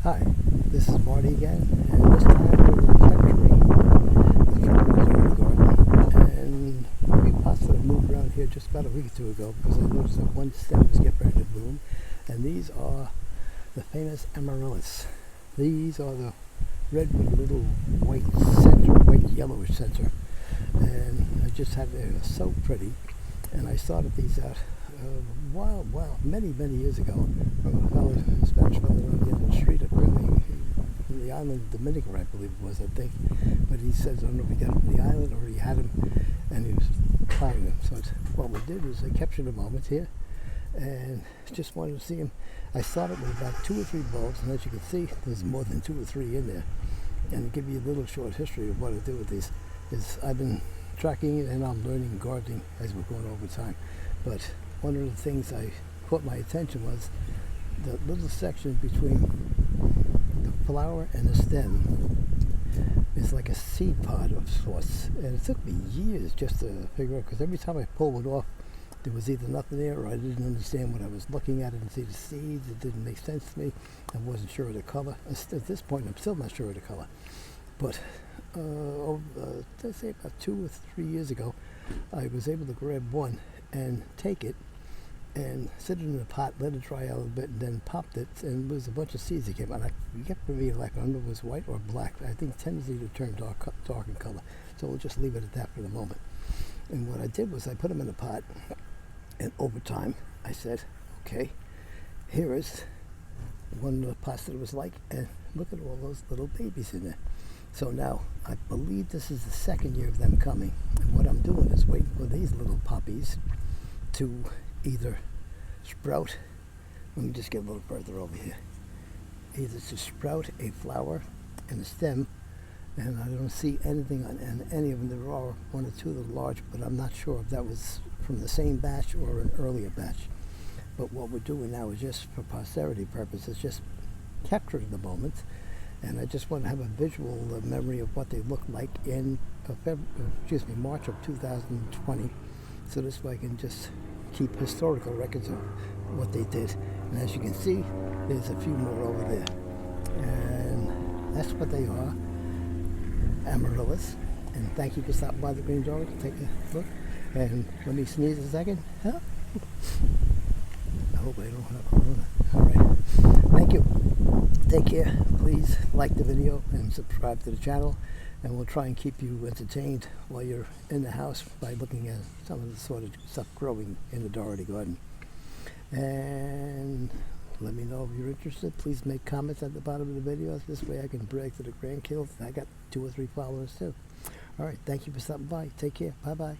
Hi, this is Marty again, and this time we're in the Dougherty Garden, and we possibly moved around here just about a week or two ago because I noticed that one stem was getting ready to bloom, and these are the famous Amaryllis. These are the red with a little white center, white yellowish center, and I just had they're so pretty, and I started these out many years ago from a Spanish fellow on the end of the street up really from the island of Dominica, I believe it was, I think. But he says, I don't know if he got him from the island or he had him and he was plowing them. So what we did is I captured a moment here and just wanted to see him. I started with about 2 or 3 bulbs, and as you can see, there's more than 2 or 3 in there. And to give you a little short history of what I do with these is I've been tracking it and I'm learning gardening as we're going over time. But one of the things I caught my attention was the little section between the flower and the stem is like a seed pod of sorts, and it took me years just to figure out, because every time I pulled it off there was either nothing there or I didn't understand what I was looking at. I didn't see the seeds, it didn't make sense to me, I wasn't sure of the color. At this point I'm still not sure of the color, but let's say about 2 or 3 years ago I was able to grab one and take it and sit it in a pot, let it dry out a bit, and then popped it, and there was a bunch of seeds that came out. You get for me, like, I don't know if it was white or black. I think tendency to turn dark in color, so we'll just leave it at that for the moment. And what I did was I put them in a pot, and over time I said, okay, here is one of the pots that it was like, and look at all those little babies in there. So now I believe this is the 2nd year of them coming, and what I'm doing is waiting for these little poppies to either sprout. Let me just get a little further over here. Either to sprout a flower and a stem, and I don't see anything on any of them. There are 1 or 2 that are large, but I'm not sure if that was from the same batch or an earlier batch. But what we're doing now is just for posterity purposes, just capturing the moment, and I just want to have a visual memory of what they look like in March of 2020, so this way I can just keep historical records of what they did. And as you can see, there's a few more over there, and that's what they are, Amaryllis. And thank you for stopping by the Green Dougherty to take a look. And let me sneeze a second. Huh? I hope I don't have corona. All right, thank you, take care. Please like the video and subscribe to the channel, and we'll try and keep you entertained while you're in the house by looking at some of the sort of stuff growing in the Dougherty Garden. And let me know if you're interested. Please make comments at the bottom of the videos. This way I can brag to the grandkids. I got 2 or 3 followers too. All right, thank you for stopping by. Take care. Bye-bye.